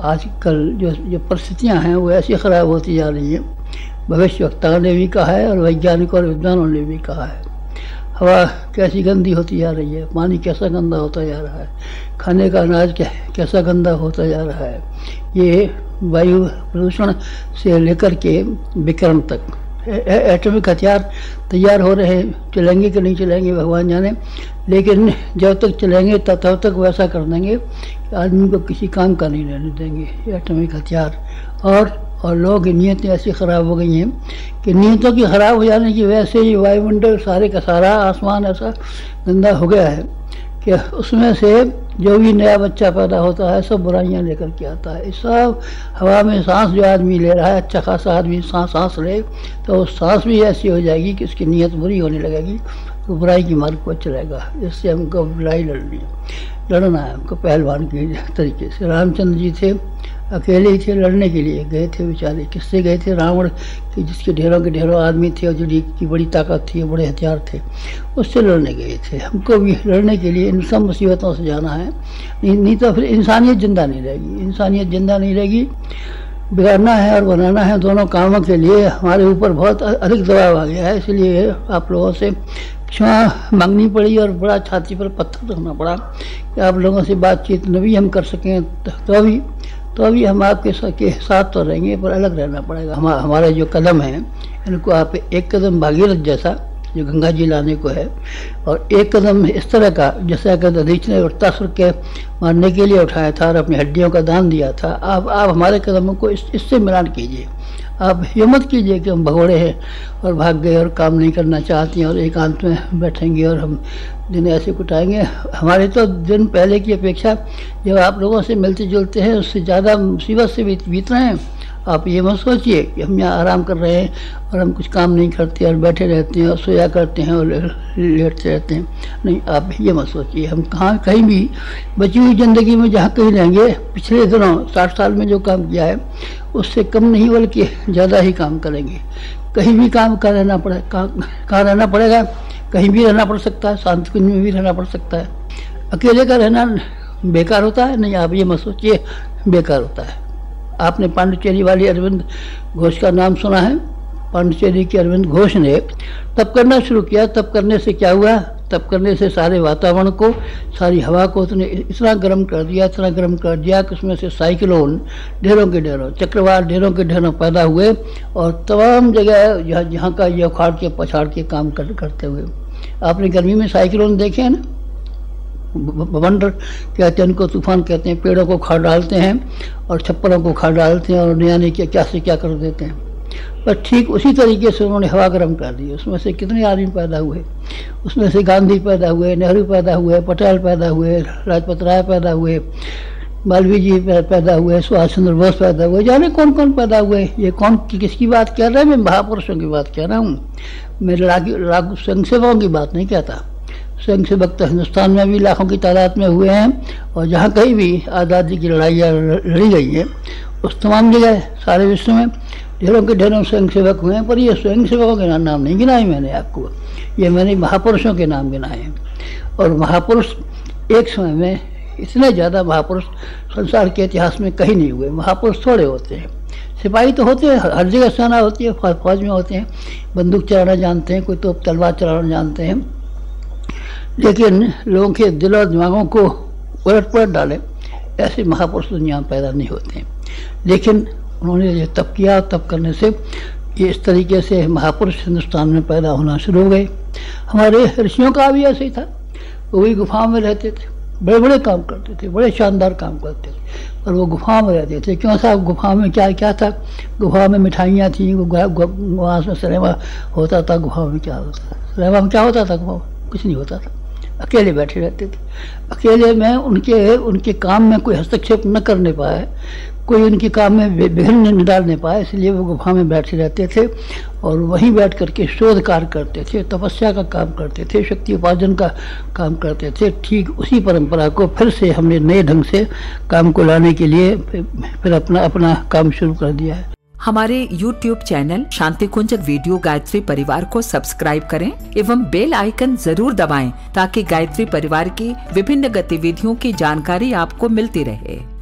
आजकल जो परिस्थितियाँ हैं वो ऐसी ख़राब होती जा रही हैं। भविष्यवक्ताओं ने भी कहा है और वैज्ञानिकों और विद्वानों ने भी कहा है। हवा कैसी गंदी होती जा रही है, पानी कैसा गंदा होता जा रहा है, खाने का अनाज कैसा गंदा होता जा रहा है। ये वायु प्रदूषण से लेकर के विकिरण तक एटॉमिक हथियार तैयार हो रहे हैं। चलेंगे कि नहीं चलेंगे भगवान जाने, लेकिन जब तक चलेंगे तब तक वैसा कर देंगे कि आदमी को किसी काम का नहीं रहने देंगे एटॉमिक हथियार। और लोगों की नीयतें ऐसी ख़राब हो गई हैं कि नीयतों की ख़राब हो जाने की वजह से ये वायुमंडल सारे का सारा आसमान ऐसा गंदा हो गया है कि उसमें से जो भी नया बच्चा पैदा होता है सब बुराइयां लेकर के आता है। इस सब हवा में सांस जो आदमी ले रहा है, अच्छा खासा आदमी सांस ले तो सांस भी ऐसी हो जाएगी कि उसकी नीयत बुरी होने लगेगी, तो बुराई की मार्ग पर चलेगा। इससे हमको बुराई लड़ना है हमको पहलवान के तरीके से। रामचंद्र जी थे, अकेले ही थे, लड़ने के लिए गए थे बेचारे। किससे गए थे? रावण के जिसके ढेरों के ढेरों आदमी थे और जिसकी बड़ी ताकत थी, बड़े हथियार थे, उससे लड़ने गए थे। हमको भी लड़ने के लिए इन सब मुसीबतों से जाना है, नहीं तो फिर इंसानियत जिंदा नहीं रहेगी। इंसानियत जिंदा नहीं रहेगी। बिगाड़ना है और बनाना है, दोनों कामों के लिए हमारे ऊपर बहुत अधिक दबाव आ गया है। इसलिए आप लोगों से क्षमा मांगनी पड़ी और बड़ा छाती पर पत्थर रखना पड़ा कि आप लोगों से बातचीत न भी हम कर सकें तो अभी हम आपके साथ तो रहेंगे, पर अलग रहना पड़ेगा। हमारे जो कदम हैं इनको आप एक कदम भागीरथ जैसा जो गंगा जी लाने को है, और एक कदम इस तरह का जैसा कि दधीच ने वृत्तासुर के मारने के लिए उठाया था और अपनी हड्डियों का दान दिया था। आप हमारे कदमों को इससे मिलान कीजिए। आप ये मत कीजिए कि हम भगोड़े हैं और भाग गए और काम नहीं करना चाहते हैं और एकांत में बैठेंगे और हम दिन ऐसे कुटाएंगे। हमारे तो दिन पहले की अपेक्षा जब आप लोगों से मिलते जुलते हैं उससे ज़्यादा मुसीबत से बीत रहे हैं। आप ये मत सोचिए कि हम यहाँ आराम कर रहे हैं और हम कुछ काम नहीं करते और बैठे रहते हैं और सोया करते हैं और लेटते रहते हैं। नहीं, आप ये मत सोचिए। हम कहीं भी बची हुई ज़िंदगी में जहाँ कहीं रहेंगे, पिछले दिनों 60 साल में जो काम किया है उससे कम नहीं बल्कि ज़्यादा ही काम करेंगे। कहीं भी काम का रहना कहाँ रहना पड़ेगा, कहीं भी रहना पड़ सकता है, शांति कुंज में भी रहना पड़ सकता है। अकेले का रहना बेकार होता है? नहीं, आप ये मत सोचिए बेकार होता है। आपने पांडिचेरी वाली अरविंद घोष का नाम सुना है? पांडिचेरी के अरविंद घोष ने तप करना शुरू किया। तप करने से क्या हुआ? तप करने से सारे वातावरण को, सारी हवा को उसने इतना गर्म कर दिया कि उसमें से साइक्लोन ढेरों के ढेरों, चक्रवात ढेरों के ढेरों पैदा हुए और तमाम जगह जहाँ का ये उखाड़ के पछाड़ के काम करते हुए। आपने गर्मी में साइक्लोन देखे हैं ना? बवंडर कहते हैं उनको, तूफान कहते हैं। पेड़ों को उखाड़ डालते हैं और छप्परों को उखाड़ डालते हैं और नया क्या से क्या कर देते हैं। पर ठीक उसी तरीके से उन्होंने हवा गर्म कर दी। उसमें से कितने आदमी पैदा हुए? उसमें से गांधी पैदा हुए, नेहरू पैदा हुए, पटेल पैदा हुए, लाजपत राय पैदा हुए, मालवीय जी पैदा हुए, सुभाष चंद्र बोस पैदा हुए, जाने कौन कौन पैदा हुए। ये कौन किसकी बात कर रहे हैं? मैं महापुरुषों की बात कह रहा हूँ। मैं स्वयंसेवकों की बात नहीं कहता। स्वयंसेवक तो हिंदुस्तान में भी लाखों की तादाद में हुए हैं और जहाँ कहीं भी आज़ादी की लड़ाइयाँ लड़ी गई हैं उस तमाम जगह सारे विश्व में ढेरों के ढेरों स्वयंसेवक हुए हैं। पर ये स्वयंसेवकों के नाम नहीं गिनाए मैंने आपको, ये मैंने महापुरुषों के नाम गिनाए हैं। और महापुरुष एक समय में इतने ज़्यादा महापुरुष संसार के इतिहास में कहीं नहीं हुए। महापुरुष थोड़े होते हैं। सिपाही तो होते हैं, हर जगह सेना होती है, फौज में होते हैं, बंदूक चलाना जानते हैं, कोई तोप तलवार चलाना जानते हैं, लेकिन लोगों के दिल और दिमागों को उलट पुलट डाले ऐसे महापुरुष दुनिया में पैदा नहीं होते हैं। लेकिन उन्होंने ये तप किया, तप करने से ये इस तरीके से महापुरुष हिंदुस्तान में पैदा होना शुरू हो गए। हमारे ऋषियों का भी ऐसे ही था। वो भी गुफाओं में रहते थे, बड़े बड़े काम करते थे, बड़े शानदार काम करते थे, और वो गुफाओं में रहते थे। क्यों साहब? गुफाओं में क्या था? गुफाओं में मिठाइयाँ थी, वहाँ में सिनेमा होता था। गुफाओं में क्या होता था? सिनेमा में क्या होता था? गुफाओं कुछ नहीं होता था। अकेले बैठे रहते थे। अकेले में उनके काम में कोई हस्तक्षेप न करने पाए, कोई उनके काम में विघ्न न डालने पाए, इसलिए वो गुफा में बैठे रहते थे और वहीं बैठ करके शोध कार्य करते थे, तपस्या का काम करते थे, शक्ति उपार्जन का काम करते थे। ठीक उसी परंपरा को फिर से हमने नए ढंग से काम को लाने के लिए फिर अपना काम शुरू कर दिया है। हमारे YouTube चैनल शांति कुंज वीडियो गायत्री परिवार को सब्सक्राइब करें एवं बेल आइकन जरूर दबाएं ताकि गायत्री परिवार की विभिन्न गतिविधियों की जानकारी आपको मिलती रहे।